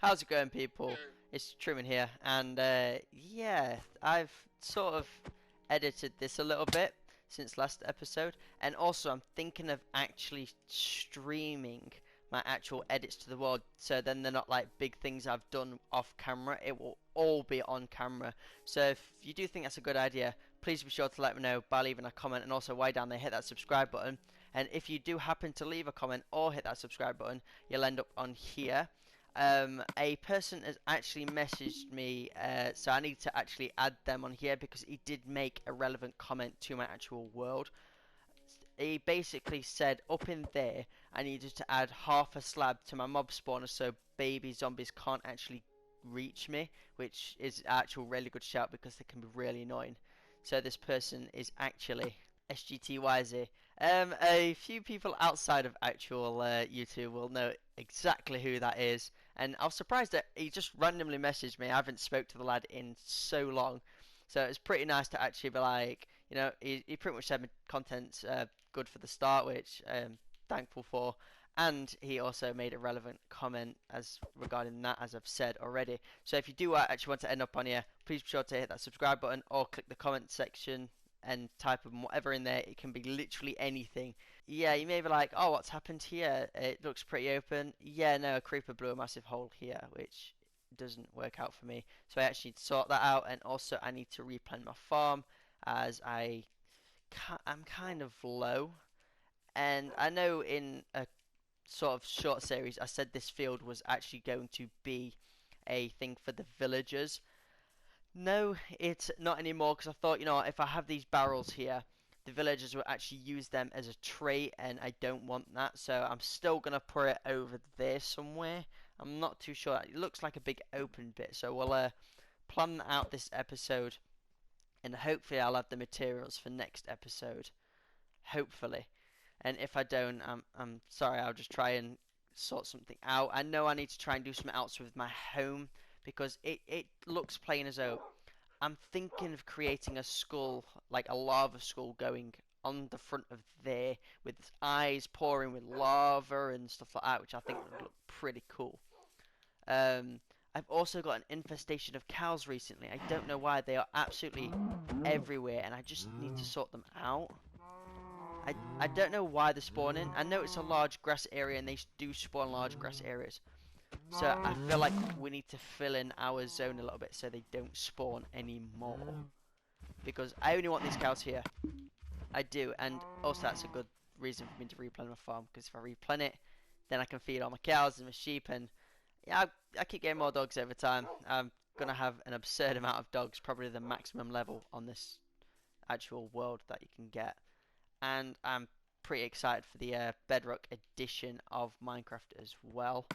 How's it going, people? It's Truman here, and yeah, I've sort of edited this a little bit since last episode, and also I'm thinking of actually streaming my actual edits to the world, so then they're not like big things I've done off camera. It will all be on camera. So if you do think that's a good idea, please be sure to let me know by leaving a comment, and also way down there hit that subscribe button. And if you do happen to leave a comment or hit that subscribe button, you'll end up on here. A person has actually messaged me, so I need to actually add them on here because he did make a relevant comment to my actual world. He basically said, up in there, I needed to add half a slab to my mob spawner so baby zombies can't actually reach me, which is actual really good shout because they can be really annoying. So this person is actually SGTYZ. A few people outside of actual YouTube will know exactly who that is, and I was surprised that he just randomly messaged me. I haven't spoke to the lad in so long, so it's pretty nice to actually be like, you know, he pretty much said my content's good for the start, which I'm thankful for. And he also made a relevant comment as regarding that, as I've said already. So if you do actually want to end up on here, please be sure to hit that subscribe button or click the comment section and type of whatever in there. It can be literally anything. Yeah, you may be like, oh, what's happened here? It looks pretty open. Yeah, no, a creeper blew a massive hole here, which doesn't work out for me. So I actually need to sort that out, and also I need to replant my farm as I'm kind of low. And I know in a sort of short series I said this field was actually going to be a thing for the villagers. No, it's not anymore because I thought, you know, if I have these barrels here, the villagers will actually use them as a trait, and I don't want that. So I'm still going to put it over there somewhere. I'm not too sure. It looks like a big open bit. So we'll plan that out this episode, and hopefully I'll have the materials for next episode. Hopefully. And if I don't, I'm sorry, I'll just try and sort something out. I know I need to try and do something else with my home because it looks plain as though I'm thinking of creating a skull, like a lava skull going on the front of there with its eyes pouring with lava and stuff like that, which I think would look pretty cool. Um, I've also got an infestation of cows recently. I don't know why. They are absolutely everywhere, and I just need to sort them out. I don't know why they're spawning. I know it's a large grass area, and they do spawn large grass areas. So I feel like we need to fill in our zone a little bit so they don't spawn anymore. Because I only want these cows here. I do, and also that's a good reason for me to replan my farm. Because if I replan it, then I can feed all my cows and my sheep, and yeah, I keep getting more dogs over time. I'm gonna have an absurd amount of dogs, probably the maximum level on this actual world that you can get. And I'm pretty excited for the Bedrock edition of Minecraft as well.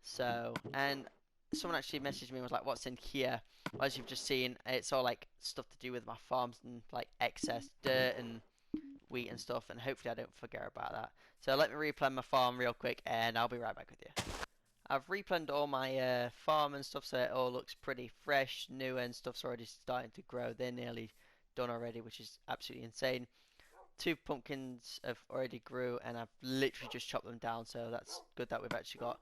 So, and someone actually messaged me and was like, what's in here? Well, as you've just seen, it's all like stuff to do with my farms and like excess dirt and wheat and stuff, and hopefully I don't forget about that. So let me replan my farm real quick, and I'll be right back with you. I've replanted all my farm and stuff, so it all looks pretty fresh, new, and stuff's already starting to grow. They're nearly done already, which is absolutely insane. Two pumpkins have already grew, and I've literally just chopped them down, so that's good that we've actually got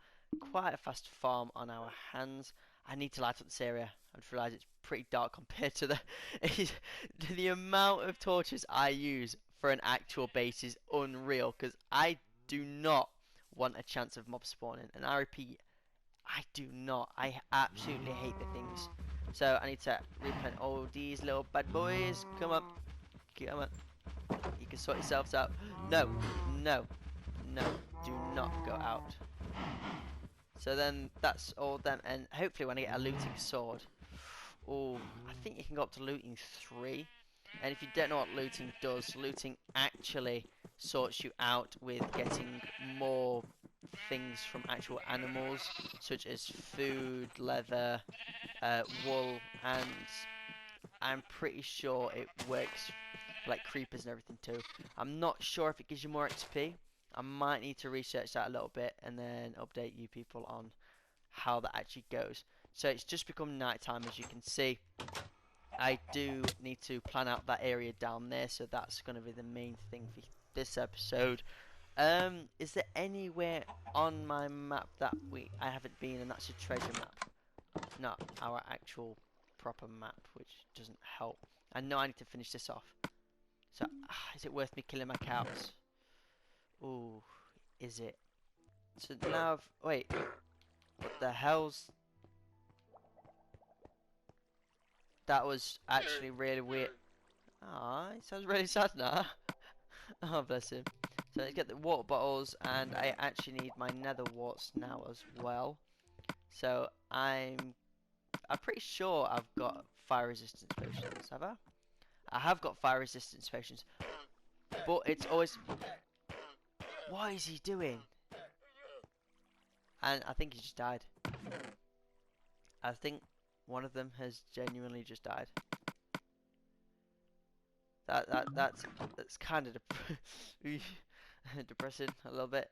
quite a fast farm on our hands. I need to light up this area. I just realised it's pretty dark compared to the amount of torches I use for an actual base is unreal, because I do not want a chance of mob spawning, and I repeat, I do not. I absolutely hate the things. So I need to replant all these little bad boys. Come on, come on. You can sort yourselves out. No, no, no. Do not go out. So then that's all them, and hopefully when I get a looting sword. Oh, I think you can go up to looting 3. And if you don't know what looting does, looting actually sorts you out with getting more things from actual animals, such as food, leather, wool, and I'm pretty sure it works for like creepers and everything too. I'm not sure if it gives you more XP. I might need to research that a little bit and then update you people on how that actually goes. So it's just become night time, as you can see. I do need to plan out that area down there, so that's going to be the main thing for this episode. Is there anywhere on my map that I haven't been, and that's a treasure map, not our actual proper map, which doesn't help. I know I need to finish this off. So, is it worth me killing my cows? Ooh, is it? So now wait, what the hell's... That was actually really weird. Ah, it sounds really sad now. Oh, bless him. So let's get the water bottles, and I actually need my nether warts now as well. So I'm pretty sure I've got fire resistance potions, have I? I have got fire resistance potions, but it's always... What is he doing? And I think he just died. I think one of them has genuinely just died. That's kind of depressing a little bit.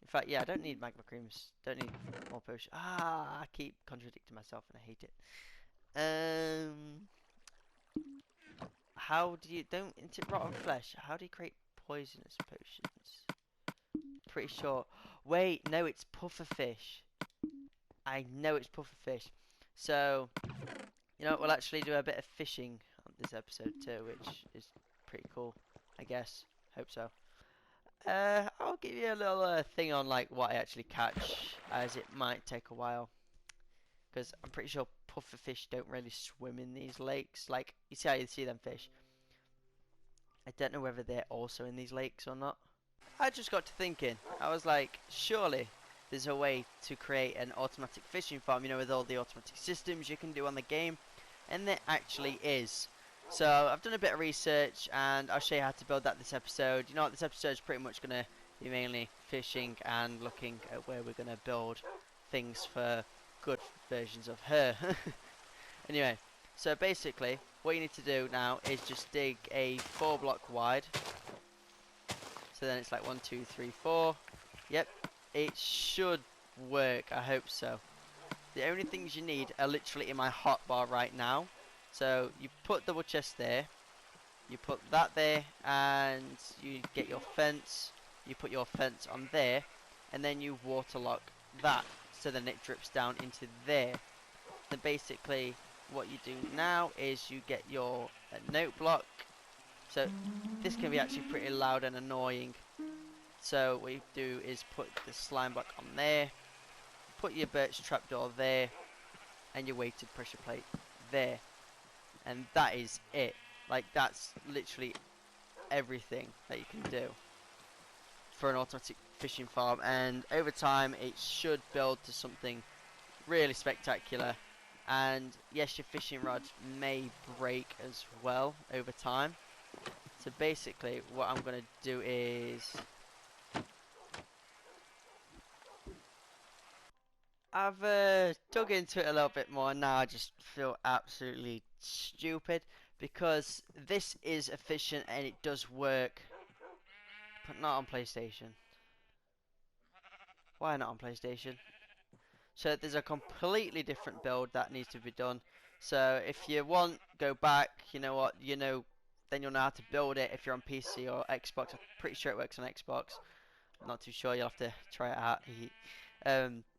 In fact, yeah, I don't need magma creams. Don't need more potions. Ah, I keep contradicting myself and I hate it. How do you... Don't... Into rotten flesh. How do you create poisonous potions? Pretty sure... Wait, no, it's pufferfish. I know it's pufferfish. So, you know what, we'll actually do a bit of fishing on this episode too, which is pretty cool, I guess. Hope so. I'll give you a little thing on like what I actually catch, as it might take a while. Because I'm pretty sure pufferfish don't really swim in these lakes. Like, you see how you see them fish. I don't know whether they're also in these lakes or not. I just got to thinking. I was like, surely there's a way to create an automatic fishing farm, you know, with all the automatic systems you can do on the game. And there actually is. So I've done a bit of research and I'll show you how to build that this episode. You know what, this episode is pretty much going to be mainly fishing and looking at where we're going to build things for good versions of her. Anyway, so basically what you need to do now is just dig a 4 block wide. So then it's like 1, 2, 3, 4. Yep, it should work, I hope so. The only things you need are literally in my hotbar right now. So you put double chest there, you put that there, and you get your fence, you put your fence on there, and then you waterlock that, so then it drips down into there. Then basically what you do now is you get your note block. So this can be actually pretty loud and annoying. So what you do is put the slime block on there, put your birch trapdoor there, and your weighted pressure plate there. And that is it. Like, that's literally everything that you can do for an automatic fishing farm. And over time, it should build to something really spectacular. And yes, your fishing rod may break as well over time. So basically, what I'm going to do is... I've dug into it a little bit more, and now I just feel absolutely stupid because this is efficient and it does work, but not on PlayStation. Why not on PlayStation? So there's a completely different build that needs to be done. So if you want, go back, you know what, you know, then you'll know how to build it if you're on PC or Xbox. I'm pretty sure it works on Xbox. I'm not too sure, you'll have to try it out.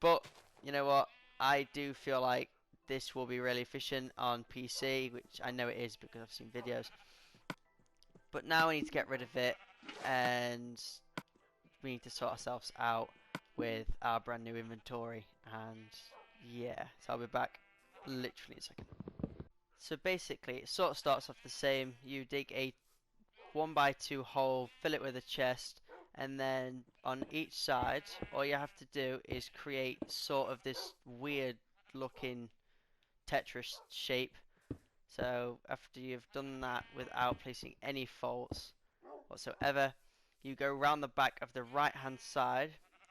But you know what, I do feel like this will be really efficient on PC, which I know it is because I've seen videos. But now we need to get rid of it, and we need to sort ourselves out with our brand new inventory. And yeah, so I'll be back literally in a second. So basically it sort of starts off the same. You dig a 1x2 hole, fill it with a chest, and then on each side all you have to do is create sort of this weird looking Tetris shape. So after you've done that without placing any faults whatsoever, you go around the back of the right hand side,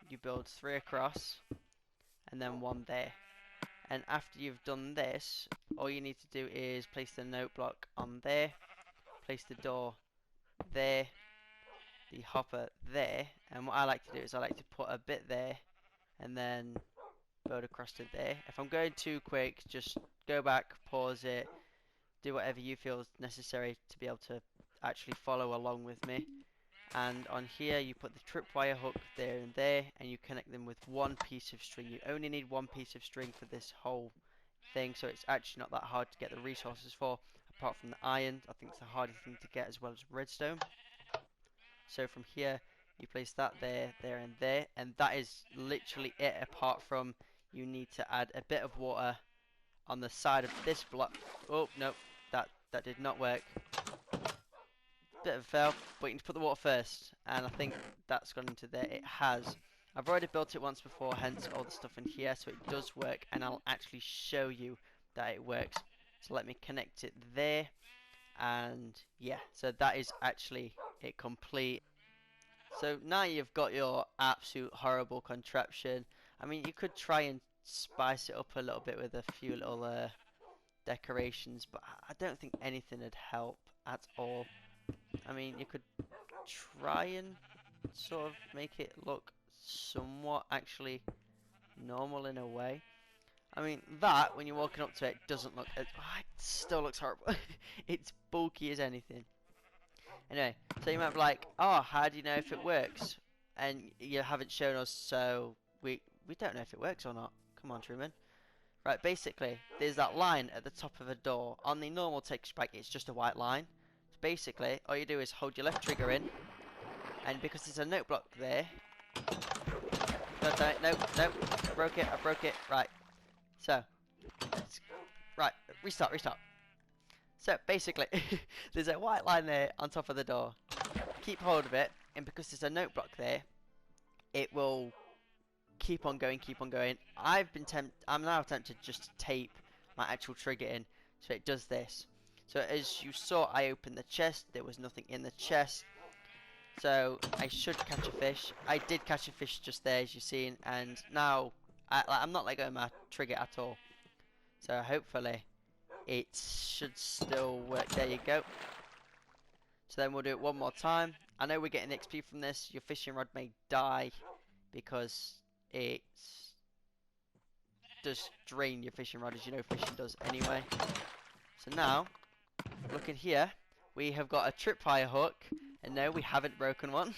you build 3 across and then 1 there. And after you've done this, all you need to do is place the note block on there, place the door there, the hopper there, and what I like to do is I like to put a bit there and then build across to there. If I'm going too quick, just go back, pause it, do whatever you feel is necessary to be able to actually follow along with me. and on here you put the tripwire hook there and there, and you connect them with one piece of string. You only need one piece of string for this whole thing, so it's actually not that hard to get the resources for, apart from the iron. I think it's the hardest thing to get, as well as redstone. So from here you place that there, there and there, and that is literally it, apart from you need to add a bit of water on the side of this block. Oh no, that did not work. Bit of a fail, but you need to put the water first, and I think that's gone into there. It has. I've already built it once before, hence all the stuff in here, so it does work, and I'll actually show you that it works. So let me connect it there, and yeah, so that is actually it complete. So now you've got your absolute horrible contraption. I mean, you could try and spice it up a little bit with a few little decorations, but I don't think anything would help at all. I mean, you could try and sort of make it look somewhat actually normal in a way. I mean, that, when you're walking up to it, doesn't look... it still looks horrible. It's bulky as anything. Anyway, so you might be like, oh, how do you know if it works? And you haven't shown us, so we don't know if it works or not. Come on, Truman. Right, basically, there's that line at the top of a door. On the normal texture pack, it's just a white line. So basically, all you do is hold your left trigger in, and because there's a note block there... No, no, no, I broke it. Right, so... Right, restart. So, basically, there's a white line there on top of the door. Keep hold of it, and because there's a note block there, it will keep on going. I'm now tempted just to tape my actual trigger in, so it does this. So as you saw, I opened the chest, there was nothing in the chest, so I should catch a fish. I did catch a fish just there, as you've seen, and now I'm not letting go of my trigger at all. So hopefully it should still work. There you go. So then we'll do it one more time. I know we're getting XP from this. Your fishing rod may die because it does drain your fishing rod, as you know fishing does anyway. So now, look in here, we have got a tripwire hook, and no, we haven't broken one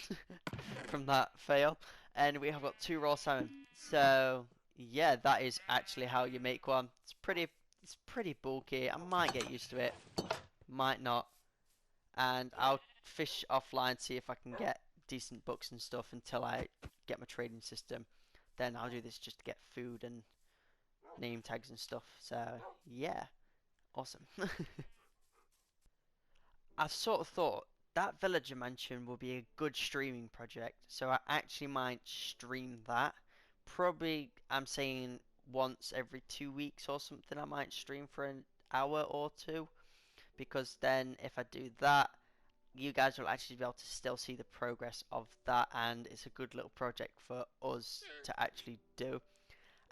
from that fail, and we have got 2 raw salmon. So yeah, that is actually how you make one. It's pretty bulky. I might get used to it, might not, and I'll fish offline, see if I can get decent books and stuff until I get my trading system. Then I'll do this just to get food and name tags and stuff. So yeah, awesome. I sort of thought that villager mansion will be a good streaming project, so I actually might stream that. Probably, I'm saying once every 2 weeks or something, I might stream for an hour or two, because then if I do that, you guys will actually be able to still see the progress of that, and it's a good little project for us to actually do.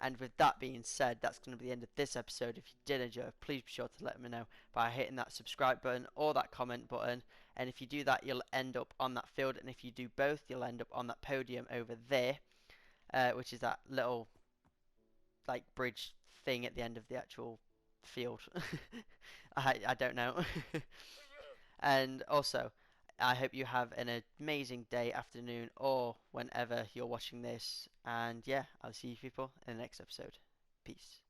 And with that being said, that's going to be the end of this episode. If you did enjoy, please be sure to let me know by hitting that subscribe button or that comment button. And if you do that, you'll end up on that field. And if you do both, you'll end up on that podium over there, which is that little like bridge thing at the end of the actual field. I don't know. And also, I hope you have an amazing day, afternoon, or whenever you're watching this. And yeah, I'll see you people in the next episode. Peace.